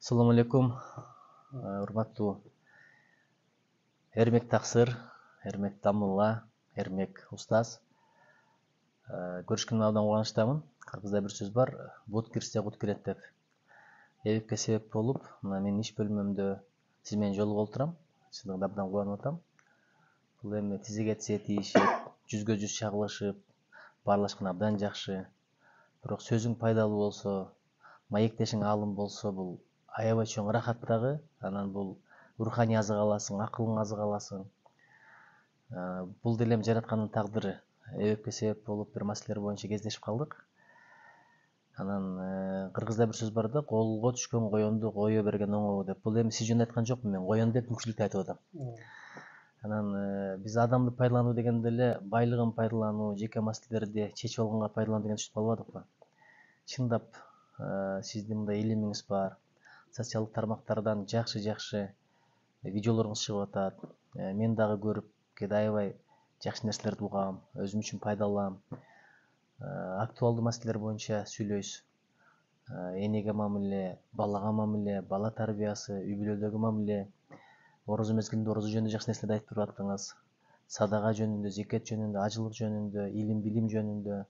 Assalamu alaikum, урматтуу Эрмек Таксыр, Эрмек Дамулла, Эрмек Устаз. Көрүшкөнүмө абдан кубанычтамын. Кыргызда бир сөз бар, бут кирсе кут кирет деп. Эбепке себеп болуп, мына менин иш бөлмөмдө сиз менен жолугуп отурам. Чындыгында абдан кубанып атам. Бул эми тизиге тизе тийишип, жүзгө жүз чагылышып, баарлашкан абдан жакшы. Бирок сөзүң пайдалуу болсо, маектешиң аалым болсо, бул аябай чоң рахат дагы. Анан бул руханий азык аласың, акылың азык аласың. Бул деле эми жараткандын тагдыры. Эбепке себеп болуп бир маселелер боюнча кездешип калдык. Анан кыргызда бир сөз бар да, колго түшкөн коёнду кое берген оңой деп. Бул эми сиз жөнүндө айткан жокмун, мен коён деп мүмкүнчүлүктү айтып атам. Анан биз адамды пайдалануу дегенде эле байлыгын пайдалануу, жеке маселелерди чечип алганга пайдалануу деген түшүнүп калбадыкпы? Чындап сиздин мындай илимиңиз бар, социалдык тармактардан жакшы видеолоруңуз чыгып атат. Мен дагы көрүп кээде аябай жакшы нерселерди угам, өзүм үчүн пайдаланам. Актуалдуу маселелер боюнча сүйлөйсүз. Энеге мамиле, балага мамиле, бала тарбиясы, үй бүлөдөгү мамиле, орозо мезгилинде орозо жөнүндө жакшы нерселерди айтып туруп аттыңыз. Садага жөнүндө, зекет жөнүндө, ажылык жөнүндө, илим билим жөнүндө.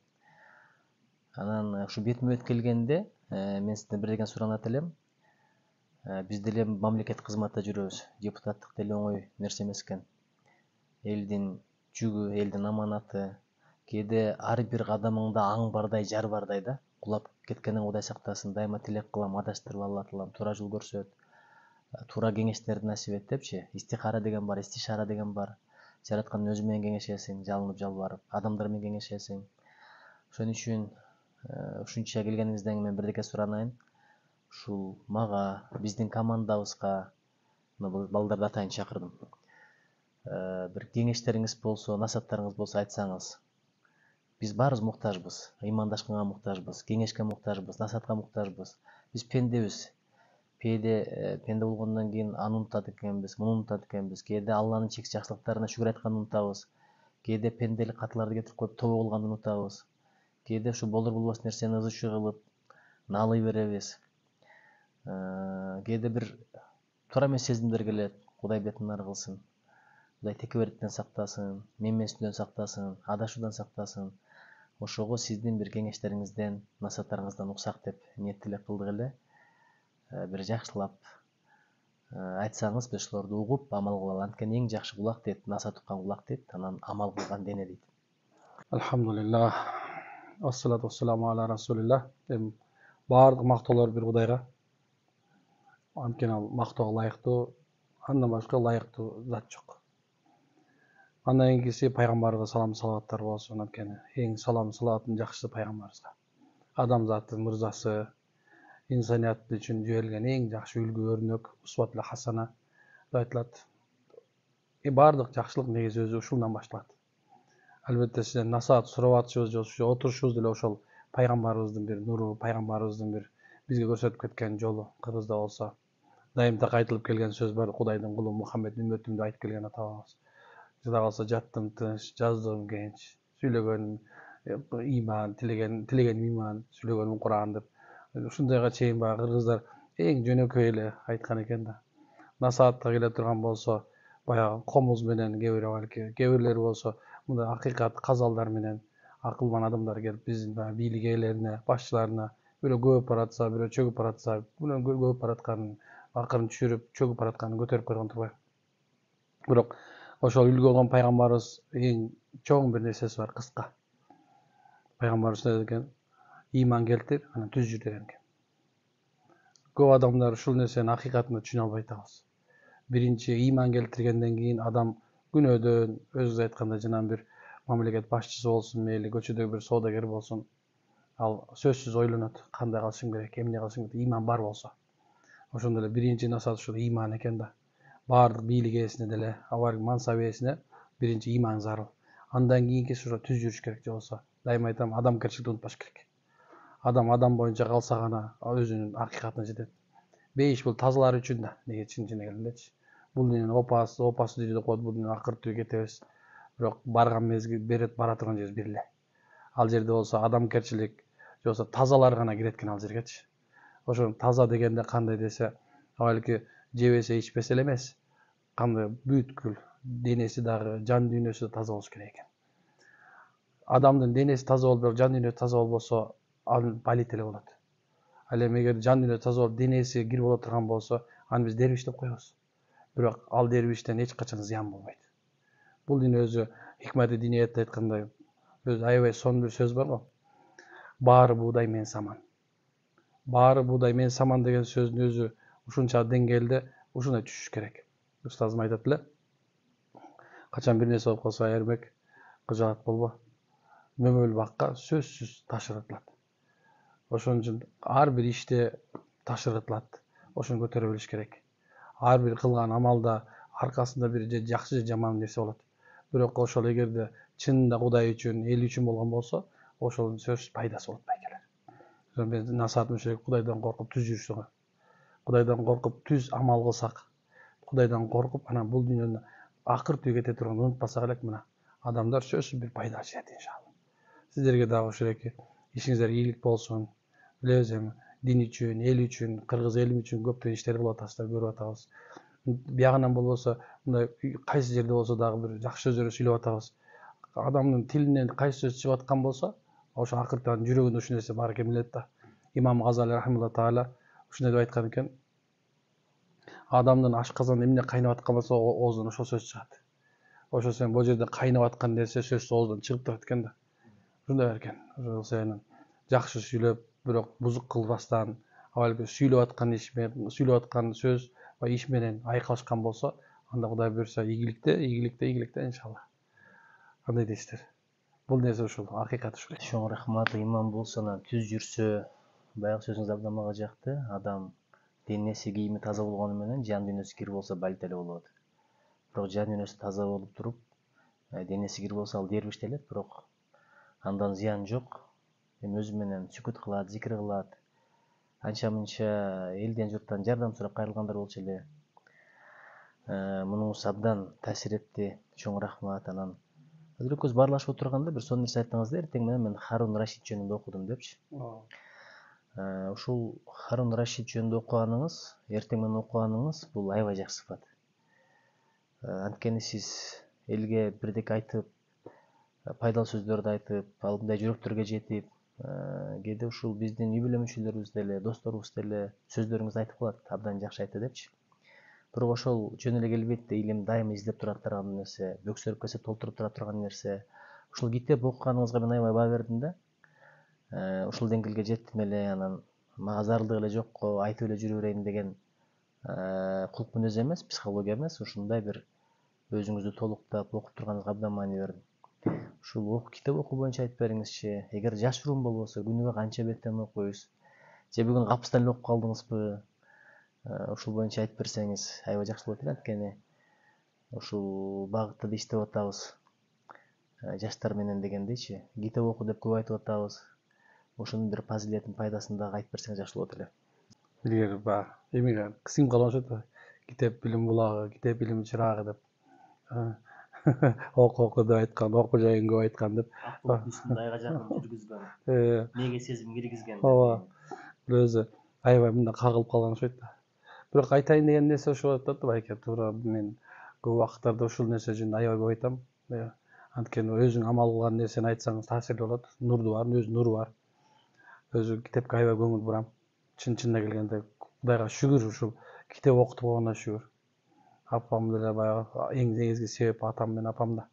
Анан ушу бетме бет келгенде мен сизден бир деген суранат элем. Биз деле мамлекет кызматта жүрөбүз. Депутаттык деле оңой нерсе эмес экен. Элдин жүгү, элдин аманаты. Кээде ар бир кадамыңда аң бардай, жар бардай да. Кулап кеткениң Кудай сактасын. Дайыма тилек кылам, адаштырбай Алла таалам туура жол көрсөт. Туура кеңештерди насип эт депчи. Истихара деген бар, истишара деген бар. Жараткан өзү менен кеңешесиң, жалынып жалбарып, адамдар менен кеңешесиң. Ошон үчүн ушунча келгениңизден мен бирдеке суранайын. Ушул мага, биздин командабызга, балдарды атайын чакырдым. Бир кеңештериңиз болсо, насааттарыңыз болсо айтсаңыз. Биз баарыбыз муктажбыз, ыймандашканга муктажбыз, кеңешке муктажбыз, насаатка муктажбыз. Биз пендебиз. Пенде болгондон кийин аны унутат экенбиз, муну унутат экенбиз. Кээде Алланын чексиз жакшылыктарына шүгүр айтканды унутабыз. Кээде пенделик катыларды кетирип коюп тобо кылганды унутабыз. Кээде ушу болор болбос нерсени ызы-чуу кылып наалый беребиз. Кээде бир туура эмес сезимдер келет. Кудай бетин нары кылсын. Кудай текебердиктен сактасын, менменсиздүүдөн сактасын, адашуудан сактасын. Ошого сиздин бир кеңештериңизден, насааттарыңыздан уксак деп ниет тилек кылдык эле. Бир жакшылап айтсаңыз, биз ошолорду угуп, амал кылалы. Анткени эң жакшы кулак дейт, насаат уккан кулак дейт, анан амал кылган дене дейт. Алхамдулиллах. Ассалату вассаламу аля расулилlah. Баардык мактоолор бир Кудайга. Анткени ал мактоого лайыктуу, андан башка лайыктуу зат жок. Андан кийинкиси пайгамбарыбызга салам салаваттар болсун. Анткени эң салам салаваттын жакшысы пайгамбарыбызга. Адамзаттын мырзасы, инсаният үчүн жиберилген эң жакшы үлгү өрнөк, усватул хасана деп айтылат. Баардык жакшылык негизи өзү ушундан башталат. Албетте сизден насаат сурап атышыбыз же ошо отурушубуз деле ошол пайгамбарыбыздын бир нуру, пайгамбарыбыздын бир бизге көрсөтүп кеткен жолу. Кыргызда болсо дайым так айтылып келген сөз бар. Кудайдын кулу Мухаммед үммөтүм деп айтып келген атабыз. Жада калса жаттым тынч, жаздым кенч, сүйлөгөнүм иман, тилегеним иман, сүйлөгөнүм Куран деп. Ушундайга чейин баягы кыргыздар эң жөнөкөй эле айткан экен да. Насаатка келе турган болсо, баягы комуз менен кээ бирлери болсо мындай акыйкат казалдар менен акылман адамдар келип биздин бийлик ээлерине, башчыларына бирөө көбүп баратса, бирөө чөгүп баратса, бирөө көбүп баратканын акырын түшүрүп, чөгүп баратканын көтөрүп койгон турбайбы. Бирок ошол үлгү болгон пайгамбарыбыз эң чоң бир нерсеси бар, кыска. Пайгамбарыбыз ne деген? Иман келтир, анан түз жүр деген экен. Көп адамдар ушул нерсенин акыйкатын түшүнө албай атабыз. Биринчи иман келтиргенден кийин адам күнөөдөн, өзүңүз айткандай жанагы бир мамлекет башчысы болсун, мейли көчөдөгү бир соодагер болсун, ал сөзсүз ойлонот, кандай кылышым керек, эмне кылышым керек, иман бар болсо. Ошондо эле биринчи насаат ушул иман экен да. Баардык бийлик ээсине деле, баардык мансап ээсине биринчи иман зарыл. Андан кийинкиси ошо түз жүрүш керек же болсо. Дайым айтам, адамгерчиликти унутпаш керек. Адам боюнча калса гана өзүнүн акыйкатына жетет. Бейиш бул тазалар үчүн да, неге чын келгендечи. Бул дүйнөнүн опасы дүйнө деп коет, бул дүйнөнүн акыртуу кетебиз. Бирок барган мезгил бара турган жерибиз бир эле. Ал жерде болсо адамгерчилик же болсо тазалар гана кирет экен ал жергечи. Ошо таза дегенде кандай десе, балки жебесе ичпесе эле эмес, кандай бүткүл денеси дагы, жан дүйнөсү таза болуш керек экен. Адамдын денеси таза болуп, жан дүйнөсү таза болбосо, ал болит эле болот. Ал эми эгер жан дүйнөсү таза болуп, денеси кирип боло турган болсо, аны биз дервиш деп коебуз. Бирок ал дервиштен эч качан зыян болбойт. Бул дин өзү Хикмати Диниятта айткандай, өзү аябай сонун бир сөз бар го. Баары буудай мен саман. Баары буудай мен саман деген сөздүн өзү ушунча деңгээлде ушундай түшүш керек. Устазым айтат эле, качан бир нерсе болуп калса, Эрмек, кыжаат болбо. Мөмөл бакка сөзсүз таш ыргытылат. Ошон үчүн ар бир иште таш ыргытылат. Ошону көтөрө билиш керек. Ар бир кылган амалда аркасында бир жакшы же жаман нерсе болот. Бирок ошол эгерде чынында Кудай үчүн, эл үчүн болгон болсо, ошонун сөзсүз пайдасы болот байкелер. Ошон мен насаатым ушул, Кудайдан коркуп түз жүрсөң, Кудайдан коркуп түз амал кылсак, Кудайдан коркуп анан бул дүйнөнү акыр түгү кете турган унутпасак элек, мына адамдар сөзсүз бир пайда алышат иншалла. Сиздерге дагы ушул эки ишиңиздер ийгилик болсун. Билебиз эми дин үчүн, эл үчүн, кыргыз элим үчүн көптөгөн иштер кылып атасыздар, көрүп атабыз. Биягынан болбосо, мындай кайсы жерде болсо дагы бир жакшы сөздөрдү сүйлөп атабыз. Адамдын тилинен кайсы сөз чыгып аткан болсо, ошо акыркы жүрөгүндө ушул нерсе бар экен билет да. Имам Газали рахималлаху таала ушундай деп айткан экен. Адамдын ашказанда эмне кайнап аткан болсо, оозунан ошол сөз чыгат. Ошо сен бул жерде кайнап аткан нерсе сөзсүз оозунан чыгып турат экен да. Ушундай бар экен. Ошол сенин жакшы сүйлөп, бирок бузук кылбастан, балки сүйлөп аткан иш менен, сүйлөп аткан сөз ва иш менен айкалышкан болсо, анда Кудай буйрса ийгиликте иншалла. Кандай дейсиздер? Бул нерсе ушул, акыйкат ушул. Чоң рахмат. Иман болсо, анан түз жүрсө, баягы сөзүңүз абдан мага жакты. Адам денеси, кийими таза болгону менен жан дүйнөсү кир болсо болит эле болот. Бирок жан дүйнөсү таза болуп туруп, денеси кир болсо ал дервиштелет, бирок андан зыян жок. Эми өзү менен сүкүт кылат, зикир кылат. Анча мынча элден журттан жардам сурап кайрылгандар болчу эле. Мунуңуз абдан таасир этти. Чоң рахмат. Анан азыр экөөбүз баарлашып отурганда бир сонун нерсе айттыңыз да, эртең менен мен Харун Рашид жөнүндө окудум депчи. Ушул Харун Рашид жөнүндө окуганыңыз, эртең менен окуганыңыз бул аябай жакшы сыфат. Анткени сиз элге бирдеке айтып, пайдалуу сөздөрдү айтып, ал мындай жүрөктөргө жетип, кээде ушул биздин үй бүлө мүчөлөрүбүз деле, досторубуз деле сөздөрүңүздү айтып калат, абдан жакшы айтты депчи. Бирок ошол жөн эле келбейт да, илим дайыма издеп тура турган нерсе, бөксөрүп келсе толтуруп тура турган нерсе. Ушул китеп окуганыңызга мен аябай баа бердим да. Ушул деңгээлге жеттим эле, анан мага зарылдык эле жок го, айтып эле жүрө берейин деген кулк мүнөз эмес, психология эмес, ушундай бир өзүңүздү толуктап окуп турганыңызга абдан маани бердим. Ушул китеп окуу боюнча айтып бериңизчи. Эгер жашыруун болбосо, күнүгө канча беттен окуйсуз? Же бүгүн капыстан эле окуп калдыңызбы? Ушул боюнча айтып берсеңиз аябай жакшы болот эле, анткени ушул багытта да иштеп атабыз. Жаштар менен дегендейчи, китеп оку деп көп айтып атабыз. Ошонун бир фазилетин, пайдасын дагы айтып берсеңиз жакшы болот эле. Илгери баягы эмиге сиңип калган окшойт. Китеп билим булагы, китеп билим чырагы деп. Оку деп айткан, оку жайын көп айткан деп. Кудайга жакын жүргүзгөн. Мээге сезим киргизген. Ооба. Бир өзү аябай мындай кагылып калган окшойт да. Бирок айтайын деген нерсе ошо болот да, байке. Туура мен көп убакыттарда ушул нерсе жөнүндө аябай көп айтам. Анткени өзүң амал кылган нерсени айтсаңыз таасирлүү болот. Нурду бар, өзү нуру бар. Өзү китепке аябай көңүл бурам. Чынына келгенде Кудайга шүгүр, ушул китеп окутуп койгонуна шүгүр. Апам деле баягы эң негизги себеп атам менен апам да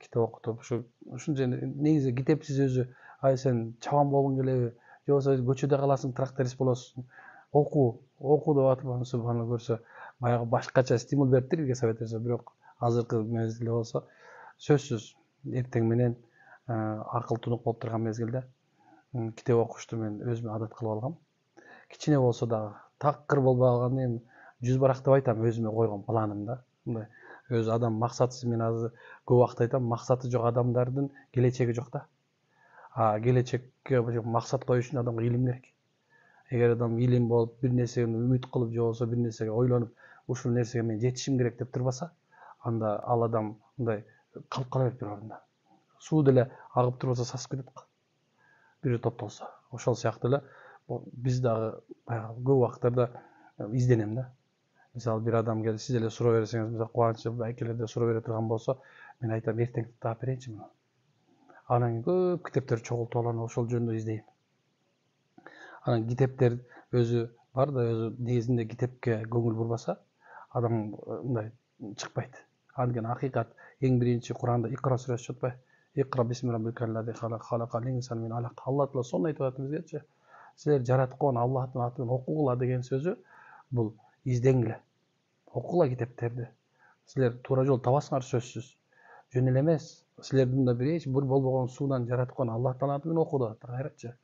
китеп окутуп, ушунча негизи китепсиз өзү, ай сен чабан болгуң келеби, же болбосо көчөдө каласың, тракторист болосуң. Оку деп атып аны субханалла көрсө, баягы башкача стимул бериптир, бизге совет берсе, бирок азыркы мезгилде болсо сөзсүз эртең менен акыл тунук болуп турган мезгилде китеп окушту мен өзүмө адат кылып алгам. Кичине болсо дагы, такыр болбой калганда эми 100 барак деп айтам, өзүмө койгон планым да. Мындай өзү адам максатсыз, мен азыр көп убакыт айтам, максаты жок адамдардын келечеги жок да. Келечекке максат коюш үчүн адамга илим керек. Эгер адам илим болуп, бир нерсени үмүт кылып, же болбосо бир нерсеге ойлонуп, ушул нерсеге мен жетишим керек деп турбаса, анда ал адам мындай калып кала берет бир орунда. Суу деле агып турбаса сасып кетет го. Бири токтолсо. Ошол сыяктуу эле Biz дагы баягы көп убактарда изденем да. Мисалы бир адам келип сиз эле суроо берсеңиз, мисалы Кубанычы байкелерде суроо бере турган болсо, мен айтам эртең таап берейинчи муну. Анан кийин көп китептер чогултуп алам, ошол жөнүндө издейм. Анан китептер өзү бар да, өзү негизинде китепке көңүл бурбаса, адам мындай чыкпайт. Анткени акыйкат эң биринчи Куранда Икра сүрөсү жатпайбы? Икра бисми раббикаллази халак, халакал инсана мин алак. Алла Таала сону айтып атат бизгечи. Силер жараткан Аллахтын атын окугула деген сөзү бул издеңиле. Окугула китептерди. Силер туура жол табасыңар сөзсүз. Жөн эле эмес. Силердин да бир эч бир болбогон суудан жараткан Аллахтын атын окуу деп атат. Кайратчы.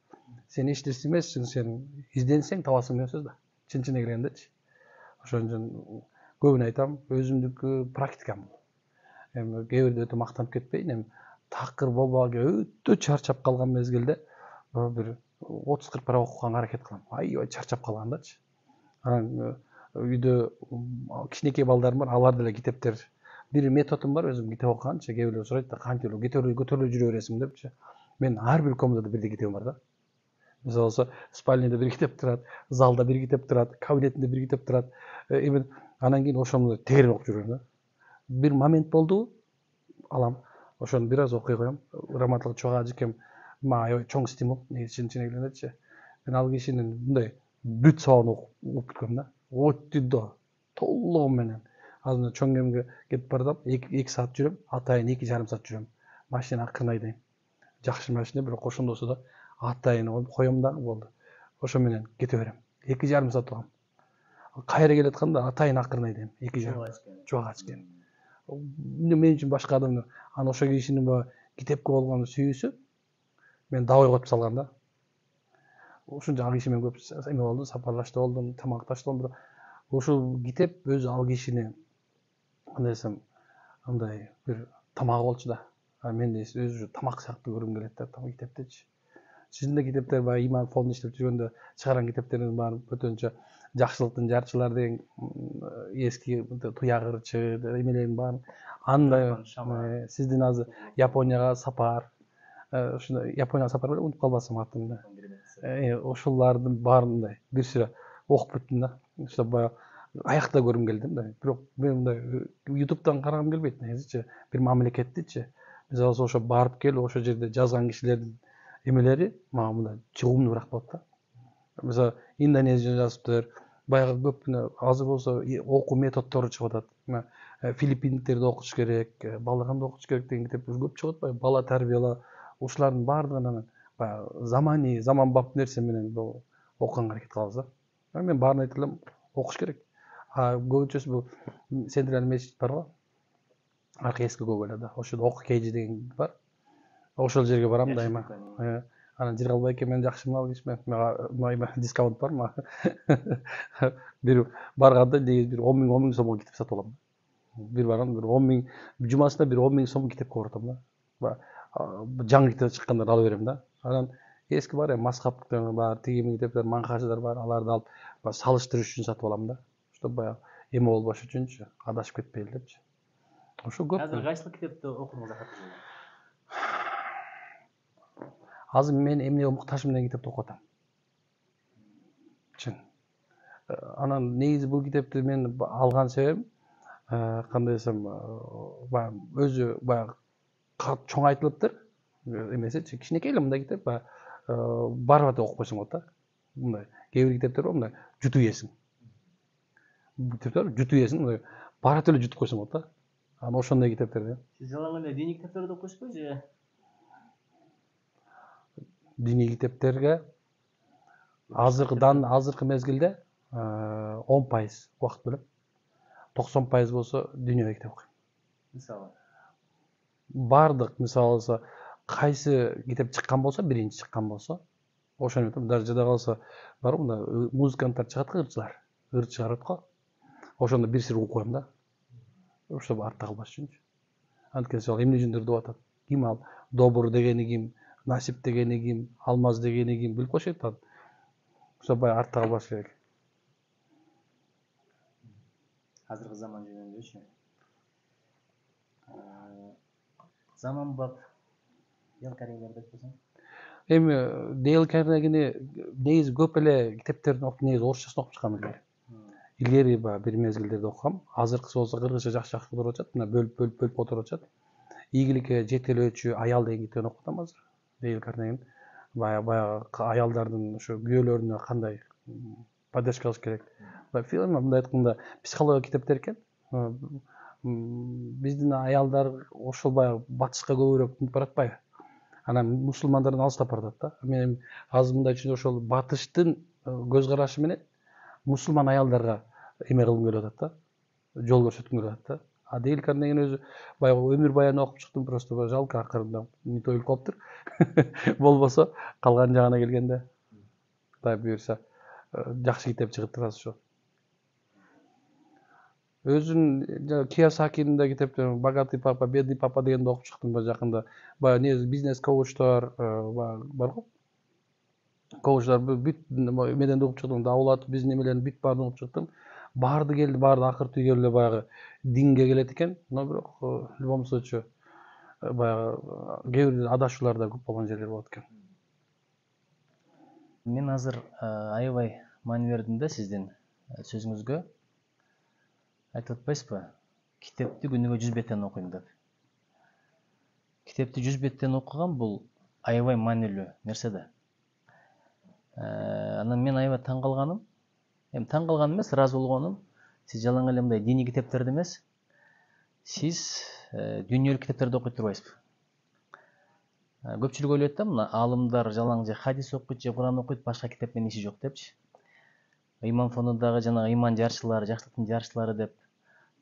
Сен эч нерсе эмессиң, сен изденсең табасың деген сөз да. Чын-чын келгендечи. Ошон үчүн көбүн айтам, өзүмдүкү практикам бул. Эми кээ бирде өтө мактанып кетпейин, эми такыр болбогон өтө чарчап калган мезгилде бир 30-40 парак окуганга аракет кылам. Аябай чарчап калгандачы. Анан үйдө кичинекей балдарым бар, алар деле китептер. Бир методум бар, өзүм китеп окуганчы, кээ бирөө сурайт да, кантип эле көтөрүлө жүрө бересиң депчи. Мен ар бир комнатада бирдей китебим бар да. Мисалы болсо, спальняда бир китеп турат, залда бир китеп турат, кабинетинде бир китеп турат. Эми анан кийин ошону тегереп окуп жүрөм да. Бир момент болду, алам. Ошону бир аз окуй коем. Раматылык чога ажыкем мага аябай чоң стимул, чын келгендечи. Мен ал кишинин мындай бүт сабагын окуп бүткөм да. Өтүдө толугу менен. Азыр чоң эмге кетип бардым, 2 саат жүрөм, атайын 2,5 саат жүрөм. Машина акырын айдайм. Жакшы машина, бирок ошондосу да атайын коем да болду. Ошо менен кете берем. 2,5 саат турам. Кайра келатканда атайын акырын айдайм. 2,5 чога ачкен. Мен үчүн башка адамдар анан ошо кишинин баягы китепке болгон сүйүүсү мен дабай коюп салган да. Ошончо ал киши менен көп эме болду, сапарлашты болдум, тамакташты болдум. Ошол китеп өзү ал кишини кандай десем, андай бир тамагы болчу да. Мен да өзү тамак сыяктуу көргүм келет да, китептечи. Сиздин да китептер баягы иман фондун иштеп жүргөндө чыгарган китептериңиз баары өтөнчө жакшылыктын жарчылар деген эски туяк ырчы эмелердин баарын андай сиздин азыр Японияга сапар, ушуну Японияга сапар беле унутуп калбасам атын. Ошолордун баарын мындай бир сүрө окуп бүттүм да. Ошо баягы аякта көргүм келди мындай. Бирок мен мындай YouTube'дан карагым келбейт негизичи. Бир мамлекеттичи. Мисалы ошо барып келип ошо жерде жазган кишилердин эмелери мага мындай чыгымдуураак болот да. Мисалы Индонезияда жазыптыр. Баягы көп азыр болсо окуу методдору чыгып атат. Филиппиндиктерди окутуш керек, баланы кандай окутуш керек деген китеп көп чыгып атпайбы? Бала тарбияла. Ушулардын баардыгын баягы заманбап нерсе менен окуганга аракет кылабыз да. Мен баарын айта элем, окуш керек. Көбүнчөсү бул Центральный мечит бар го. Аркы эски көбөлөдө. Ошол окуу кейжи деген бар. Ошол жерге барам дайыма. Анан Жыргалбай эке мен жакшы мал кишимен, мага дискаунт бар мага. Бир барганда негизи бир 10 000 сомго китеп сатып алам. Бир барам, бир 10 000, жумасына бир 10 000 сом китепке баратам да. Жаңы китеп чыккандар алып берем да. Анан эски бар Масхабтын бар, тиги китептер, Маңкажыдар бар, аларды алып салыштырыш үчүн сатып алам да. Что баягы эме болбош үчүнчү, адашып кетпейли депчи. Ошо көп. Азыр кайсыл китепти окудуңуз акыркы? Азыр мен эмнеге муктажмын деген китепти окуп атам. Чын. Анан негизи бул китепти мен алган себебим кандай десем, баягы өзү баягы чоң айтылыптыр. Эмесечи, кичинекей эле мындай китеп, барып атып окуп койсоң болот да. Мындай кээ бир китептер бар, мындай жутуп ийесиң. Бул китептер жутуп ийесиң, мындай барып эле жутуп койсоң болот да. Анан ошондой китептерди. Сиз жалаң эле диний китептерди окуйсузбу же? Диний китептерге азыркы мезгилде 10% убакыт бөлөм. 90% болсо дүйнөдө китеп окуйм. Мисалы Бардык, мисалы болсо, кайсы китеп чыккан болсо, биринчи чыккан болсо, ошону айтам. Даже жада калса бар мында музыканттар чыгат го, ыр чыгарат го. Ошондо бир сыр угуп коем да. Ошо артта калбаш үчүнчү. Анткени сол эмне үчүндүр деп атат. Ким ал? Добур дегени ким? Насип дегени ким? Алмаз дегени ким? Билип коюшат аны. Ошо баягы артта калбаш керек. азыркы заман жөнүндөчү. Заманбап эл карайларды айтпасаң? Эми Дейл Карнегини негизи көп эле китептерин окуп, негизи орусчасын окуп чыккам эле. Илгери баягы бир мезгилдерде окугам. Азыркысы болсо кыргызча жакшы которуп атышат. Мына бөлүп которуп атышат. Ийгиликке жетелөөчү аял деген китебин окуп атам азыр. Дейл Карнегин баягы аялдардын ошо күйөөлөрүнө кандай поддержка кылыш керек. Фильм мындай айтканда психология китептер экен. Биздин аялдар ошол баягы батышка көбүрөөк мынтип баратпайбы? Анан мусулмандардан алыстап баратат да. Мен азыр мындай түшүндүм, ошол батыштын көз карашы менен мусулман аялдарга эме кылгым келип атат да, жол көрсөткүм келип атат да. А Дейл Карнегин өзү баягы өмүр баянын окуп чыктым, просто жалко акырында мынтип өлүп калыптыр. Болбосо калган жагына келгенде Кудай буюрса жакшы китеп чыгып турат ошо. Өзүн Кийосакинин да китептерин «Богатый папа, бедный папа» дегенди окуп чыктым жакында. Баягы негизи бизнес коучтар бар го. Коучтар бүт менен окуп чыктым. Давлат биздин эмелерин бүт баарын окуп чыктым. Баарды келди, баарды акыр түгөл эле баягы динге келет экен. Но бирок в любом случае баягы кээ бир адашуулар да көп болгон жерлер болот экен. Мен азыр аябай маани бердим да сиздин сөзүңүзгө. Айтып атпайсызбы? Китепти күнүгө 100 беттен окуйм деп. Китепти 100 беттен окуган бул аябай маанилүү нерсе да. Анан мен аябай таң калганым, таң калганым эмес, ыраазы болгонум, сиз жалаң эле мындай диний китептерди эмес, сиз дүйнөлүк китептерди окуй турбайсызбы? Көпчүлүк ойлойт да, мына аалымдар жалаң же хадис окуйт, же Куран окуйт, башка китеп менен иши жок депчи. Ыйман фондундагы жанагы ыйман жарчылары, жакшылыктын жарчылары деп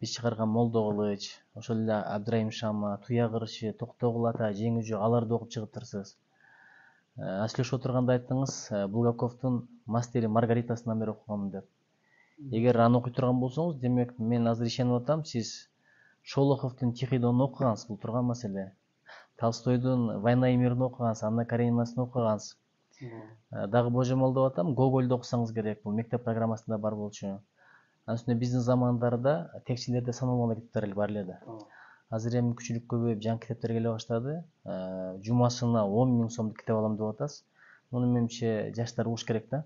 биз чыгарган Молдо Кылыч, ошол эле Абдырайым Шама, Туя Кырчы, Токтогул ата, Жеңүү Жөө, аларды окуп чыгыптырсыз. Сүйлөшүп отурганда айттыңыз, Булгаковдун Мастери Маргаритасынан бери окуганмын деп. Эгер аны окуй турган болсоңуз, демек мен азыр ишенип атам, сиз Шолоховдун Тихий Донун окугансыз, бул турган маселе. Толстойдун Война и мирин окугансыз, Анна Каренинасын окугансыз. Дагы божомол деп атам, Гогольду окусаңыз керек, бул мектеп программасында бар болчу. Анын үстүнө биздин замандарда текчилерде саналган китептер бар эле да. Азыр эми күчүлүк көбөйүп, жаңы китептер келе баштады. Жумасына 10 000 сомдук китеп алам деп атасыз. Муну менимче жаштар угуш керек да.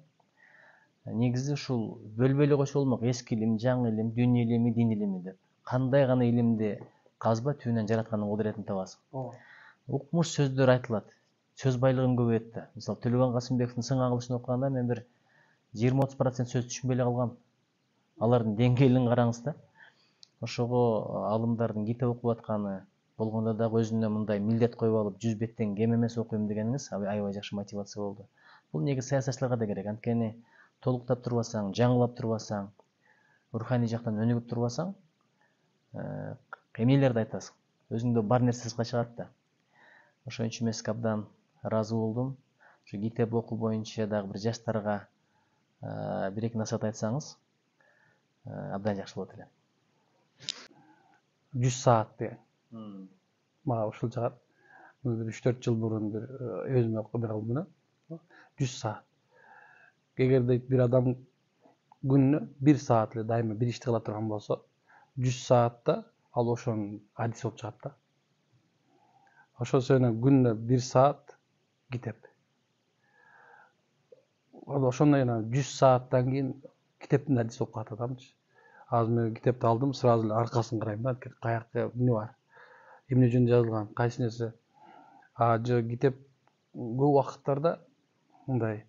Негизи ушул бөлбөй эле койсо болмок, эски илим, жаңы илим, дүйнө илими, дин илими деп. Кандай гана илимди казба, түбүнөн жараткандын кудуретин табасың. Укмуш сөздөр айтылат. Сөз байлыгын көбөйөт да. Мисалы Төлөгөн Касымбековдун Сың Агылышын окуганда мен бир 20-30% сөз түшүнбөй эле калгам. Алардын деңгээлин караңыз да. Ошого алымдардын китеп окуп атканы, болгондо дагы өзүнө мындай милдет коюп алып 100 беттен кем эмес окуйм дегениңиз аябай жакшы мотивация болду. Бул негизи саясатчыларга да керек. Анткени толуктап турбасаң, жаңылап турбасаң, руханий жактан өнүгүп турбасаң, эмнелерди айтасың? Өзүңдө бар нерсе сыртка чыгат да. Ошон үчүн мен сизге абдан ыраазы болдум. Ушу китеп окуу боюнча дагы бир жаштарга бир-эки насаат айтсаңыз, абдан жакшы болот эле. 100 саат деген. Мага ушул чыгат. 3-4 жыл мурун бир өзүмө бир алдым. 100 саат. Эгерде бир адам күнүнө 1 саат эле дайыма бир ишти кыла турган болсо, 100 саатта ал ошонун адиси болуп чыгат да. Ошол себептен күнүнө 1 саат китеп. Ошондон кийин 100 сааттан кийин китептин адиси болуп калат адамчы. Азыр мен китепти алдым, сразу эле аркасын карайм да, каякта эмне бар, эмне жөнүндө жазылган, кайсы нерсе. Китеп көп убакыттарда мындай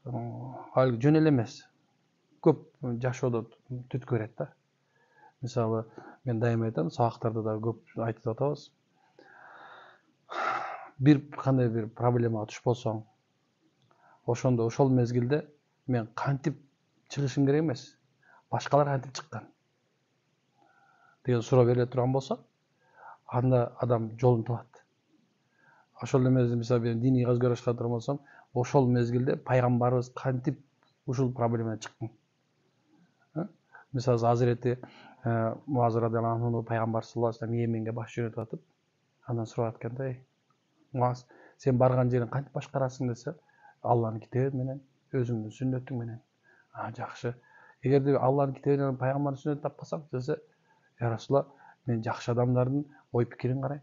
ал жөн эле эмес. Көп жашоодо түрткү берет да. Мисалы, мен дайыма айтам, сабактарда да көп айтып атабыз. Бир кандай бир проблемага туш болсоң, ошондо ошол мезгилде мен кантип чыгышым керек эмес, башкалар кантип чыккан деген суроо бериле турган болсо, анда адам жолун табат. Ошол эле мезгилде мисалы мен диний көз карашка турган болсом, ошол мезгилде пайгамбарыбыз кантип ушул проблемадан чыккан. Мисалы Азирети Муаз радиаллаху анху пайгамбар саллаллаху алейхи Йеменге баш жөнөтүп атып, андан сурап атканда, ey Муаз, сен барган жерин кантип башкарасың десе, Алланын китеби менен, өзүңдүн сүннөтүң менен. Жакшы. Эгерде Алланын китеби менен пайгамбардын сүннөтүн таппасам десе, я Расулалла, мен жакшы адамдардын ой пикирин карайм.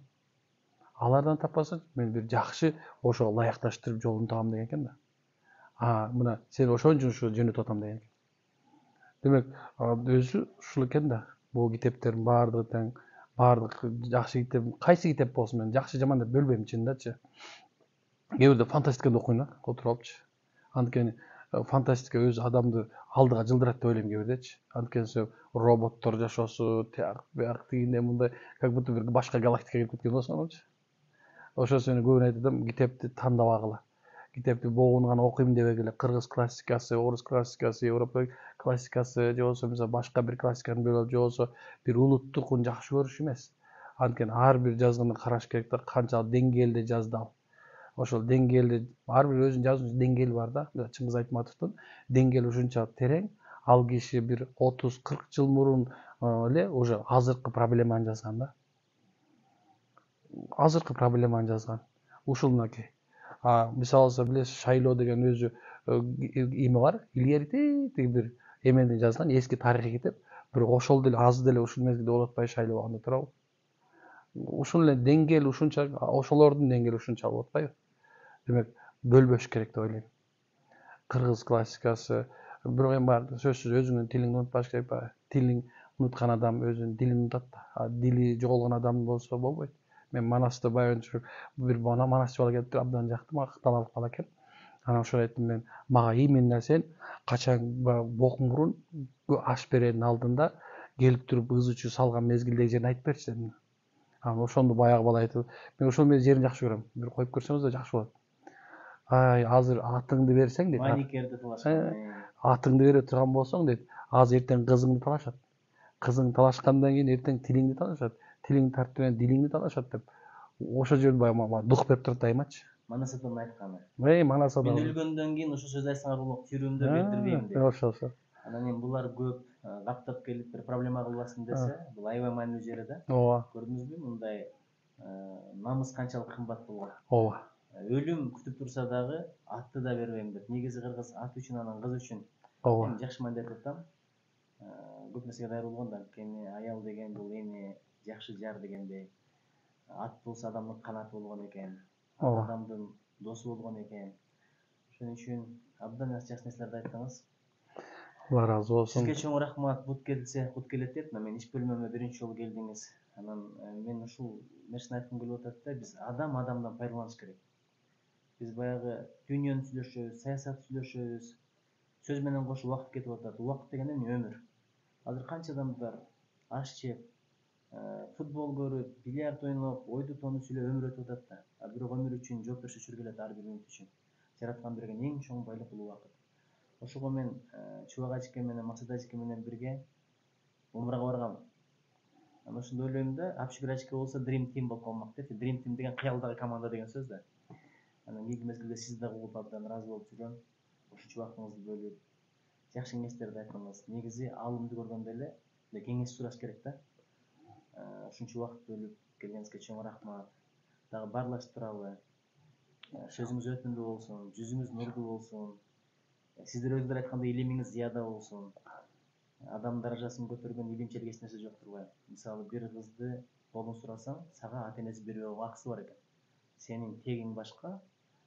алардан таппаса мен бир жакшы ошого ылайыкташтырып жолун табам деген экен да. Мына сен ошон үчүн ушу жөнөтүп атам деген экен. Демек өзү ушул экен да. Бул китептердин баардыгы тең, баардык жакшы китеп, кайсы китеп болсун мен жакшы жаман деп бөлбөйм чынындачы. Кээ бирде фантастиканы окуйм да, отуруп алыпчы. Анткени фантастика өзү адамды алдыга жылдырат деп ойлойм кээ бирдечи. Анткени роботтор жашоосу, тияк бияк тигиндей мындай как будто бир башка галактикага кирип кеткен болсоңчу. Ошосу менен көбүн айтат, китепти тандабагыла. Китепти богуну гана окуйм дебегиле. Кыргыз классикасы, орус классикасы, европа классикасы, же болбосо мисалы башка бир классиканы бөлүп алып, же болбосо бир улуттукун жакшы көрүш эмес. Анткени ар бир жазганды караш керек да, канчалык деңгээлде жазды ал. Ошол деңгээлде ар бир өзүнүн жазуунун деңгээли бар да. Чыңгыз Айтматовдун деңгээли ушунча терең, ал киши бир 30-40 жыл мурун эле уже азыркы проблеманы жазган да. Азыркы проблеманы жазган. Ушул мынакей. Мисалы алса билесиз, Шайлоо деген өзү эме бар, Илгери бир эмени жазган эски тарыхый китеп. Бирок ошол деле аз деле ушул мезгилде болуп атпайбы Шайлоо багында турабы? Ушул эле деңгээл ушунча, ошолордун деңгээли ушунча болуп атпайбы? Демек, бөлбөш керек деп ойлойм. Кыргыз классикасы, бирок эми баары сөзсүз өзүңдүн тилиңди унутпаш керек ба? Тилин унуткан адам өзүнүн дилин унутат да. Дили жоголгон адам болсо болбойт. Мен Манаста баягы бир Манас бала келип абдан жакты, мага кыкталып кала экен. Анан ошол айттым мен, мага именно сен качан бок мурун аш беренин алдында келип туруп ызы-чуу салган мезгилдеги жерин айтып берчи дедим. Анан ошондо баягы бала айтты, мен ошол жерин жакшы көрөм. Бир коюп көрсөңүз да жакшы болот. Азыр атыңды берсең дейт. Маникерди талашкан. Атыңды бере турган болсоң дейт, азыр эртең кызыңды талашат. Кызың талашкандан кийин эртең тилиңди талашат. Тилиң тартып дилиңди талашат деп. Ошол жерде баягы дух берип турат дайымачы. Манас атам айтканы. Манас атам. Мен өлгөндөн кийин ошол сөздү айтсаңар болот, түйрөмдө билдирбейм деп. Ошол. Анан эми булар көп каптап келип бир проблема кылбасын десе, бул аябай маанилүү жери да. Ооба. Көрдүңүзбү мындай намыс канчалык кымбат болгон. Ооба. Өлүм күтүп турса дагы атты да бербейм деп. Негизи кыргыз ат үчүн, анан кыз үчүн. Мен жакшы маанилүү айтып атам. Көп нерсеге даяр болгон да. Анткени аял деген бул эне, жакшы жар дегендей. Ат болсо адамдын канаты болгон экен. Адамдын досу болгон экен. Ошон үчүн абдан жакшы нерселерди айттыңыз. Алла разы болсун. Сизге чоң рахмат. Бут келсе, кут келет деп, мен иш бөлмөмө биринчи жолу келдиңиз. Анан мен ушул нерсени айткым келип атат да, биз адамдан пайдаланыш керек. Биз баягы дүйнөнү сүйлөшөбүз, саясат сүйлөшөбүз. Сөз менен кошо убакыт кетип атат. Убакыт деген эмне? Өмүр. Азыр канча адамдар аш жеп, футбол көрүп, бильярд ойноп, ойду тоону сүйлөп өмүр өтүп атат да. Бирок өмүр үчүн жоопкерчилик келет ар бир мүнөт үчүн. Жараткан берген эң чоң байлык бул убакыт. Ошого мен Чубак ажыке менен Максат ажыке менен бирге умрага баргам. Анан ошондо ойлойм да, Апшүгүр ажыке болсо Dream Team болуп калмак депчи. Dream Team деген кыялдагы команда деген сөз да. Анан кийинки мезгилде сизди дагы угуп абдан ыраазы болуп жүрөм. Ушунча убактыңызды бөлүп, жакшы кеңештерди айттыңыз. Негизи алымды көргөндө эле кеңеш сураш керек да. Ушунча убакыт бөлүп келгениңизге чоң рахмат. Дагы баарлашып туралы. Сөзүңүз өтүмдүү болсун, жүзүңүз нурдуу болсун. Сиздер өзүңөр айткандай илимиңиз зыяда болсун. Адам даражасын көтөргөн илимчилик эч нерсе жоктур бай. Мисалы бир кызды колун сурасаң, сага ата энеси бербей койгон акысы бар экен. Сенин тегиң башка,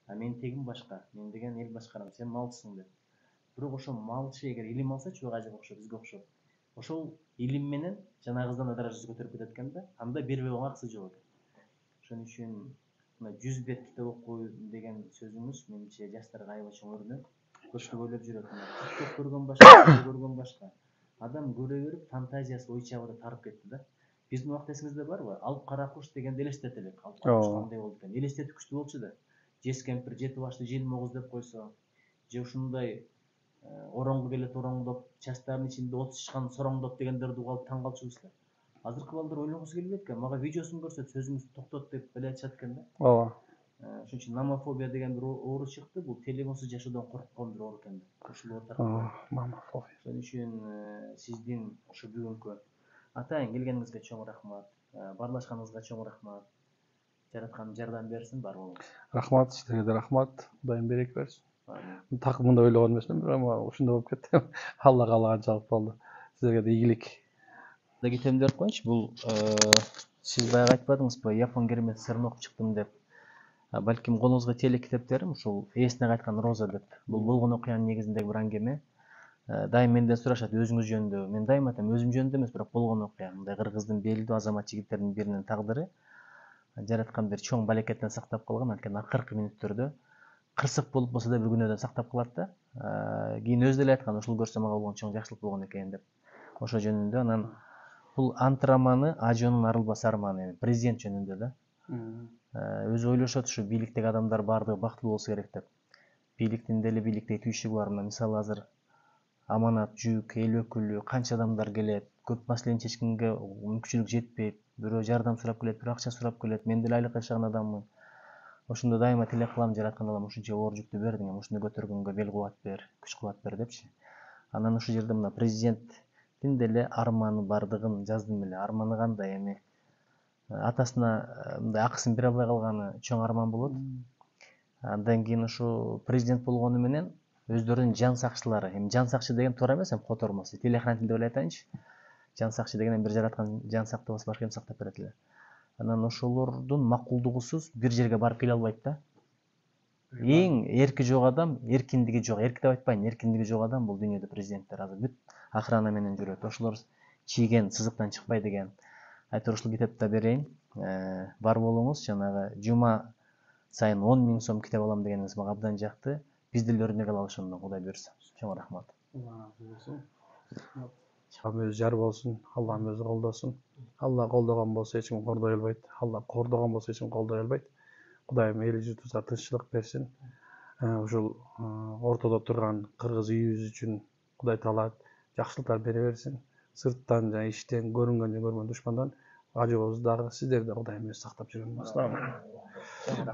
менин тегим башка. Мен деген эл башкарам, сен малчысың деп. Бирок ошол малчы эгер илим алса, Чубак ажыга окшоп, бизге окшоп, ошол илим менен жана кыздан даражасы көтөрүп кетет экен да. Анда бербей койгон акысы жок экен. Ошон үчүн мына 100 бет китеп окуу деген сөзүңүз менимче жаштарга аябай чоң өрнөк. Көпчүлүк ойлоп жүрөт, TikTok көргөн башка, көргөн башка. Адам көрө берип, фантазиясы ой чабыда тарып кетти да. Биздин убакта эсиңизде барбы? Алып кара куш дегенди элестете элек. Алып кара куш кандай болду экен? Элестетип күчтүү болчу да. Жес кемпир жети башты желмогуз деп койсо, же ушундай ороңго келет ороңдоп, чачтарынын ичинде от чычкан сороңдоп дегендерди угуп таң калчубуз да. Азыркы балдар ойлонгусу келбейт экен. Мага видеосун көрсөт, сөзүңүздү токтот деп эле айтышат экен да. Ооба. Ошон үчүн номофобия деген бир оору чыкты. Бул телефонсуз жашоодон корккон бир оору экен. Ушул таркалды. Номофобия. Ошон үчүн сиздин ушу бүгүнкү атайын келгениңизге чоң рахмат. Баарлашканыңызга чоң рахмат. Жараткан жардам берсин баарыбызга. Рахмат, сиздерге да рахмат. Кудайым береке берсин. Так мындай ойлогон эмесмин, бирок ушундай болуп кетти. Алла каалаганчалык болду. Сиздерге да ийгилик. Да кетем деп коеюнчу. Бул Сиз баягы айтпадыңызбы, Япон керемет сырын окуп чыктым деп. Балким колуңузга тиеле китептерим ушул Эсине кайткан Роза деп. Бул болгон окуянын негизиндеги бир аңгеме. Дайым менден сурашат өзүңүз жөнүндө. Мен дайым айтам өзүм жөнүндө эмес, бирок болгон окуя. Мындай кыргыздын белдүү азамат жигиттеринин биринин тагдыры жараткан бир чоң балекеттен сактап калган, анткени акыркы мүнөттөрдө кырсык болуп болсо да бир күнөөдөн сактап калат да. Кийин өзү деле айткан, ушул көрсө мага болгон чоң жакшылык болгон экен деп. Ошо жөнүндө анан бул антыраманы Ажонун арылбас арманы, президент жөнүндө да. Өзү ойлошот ушу бийликтеги адамдар баардыгы бактылуу болсо керек деп. Бийликтин деле бийликтеги түйшүгү бар. Мисалы азыр аманат, жүк, эл өкүлү, канча адамдар келет, көп маселени чечкенге мүмкүнчүлүк жетпейт. Бирөө жардам сурап келет, бирөө акча сурап келет. Мен деле айлыкка жашаган адаммын. Ошондо дайыма тилек кылам, жараткан Аллам ушунча оор жүктү бердиң, ушуну көтөргөнгө бел кубат бер, күч кубат бер депчи. Анан ушул жерде мына президенттин деле арманы бардыгын жаздым эле. Арманы кандай эми? Атасына мындай акысын бере албай калганы чоң арман болот. Андан кийин ушу президент болгону менен өздөрүнүн жан сакчылары, эми жан сакчы деген туура эмес, эми котормосу. Телеэкран тилинде эле айтайынчы. Жан сакчы деген бир жараткан жан сактабаса башка ким сактап берет эле. Анан ошолордун макулдугусуз бир жерге барып келе албайт да. Эң эрки жок адам, эркиндиги жок, эрки деп айтпайм, эркиндиги жок адам бул дүйнөдө президенттер. Азыр бүт охрана менен жүрөт. Ошолор чийген сызыктан чыкпайт экен. Айтор ушул китепти берейин. Бар болуңуз, жанагы жума сайын 10.000 сом китеп алам дегениңиз мага абдан жакты. Биз деле өрнөк алалы ошондон, Кудай буйрса. Чоң рахмат. Аллам өзү жар болсун, Аллам өзү колдосун. Алла колдогон болсо эч ким кордой албайт. Алла кордогон болсо эч ким колдой албайт. Кудайым эл журтубузга тынччылык берсин. Ушул ортодо турган кыргыз үйүбүз үчүн Кудай Таала жакшылыктар бере берсин. Сырттан жана иштен көрүнгөн же көрбөгөн душмандан ажыбыбызды дагы сиздерди Кудайым өзү сактап жүргөн. Ассаламу алейкум.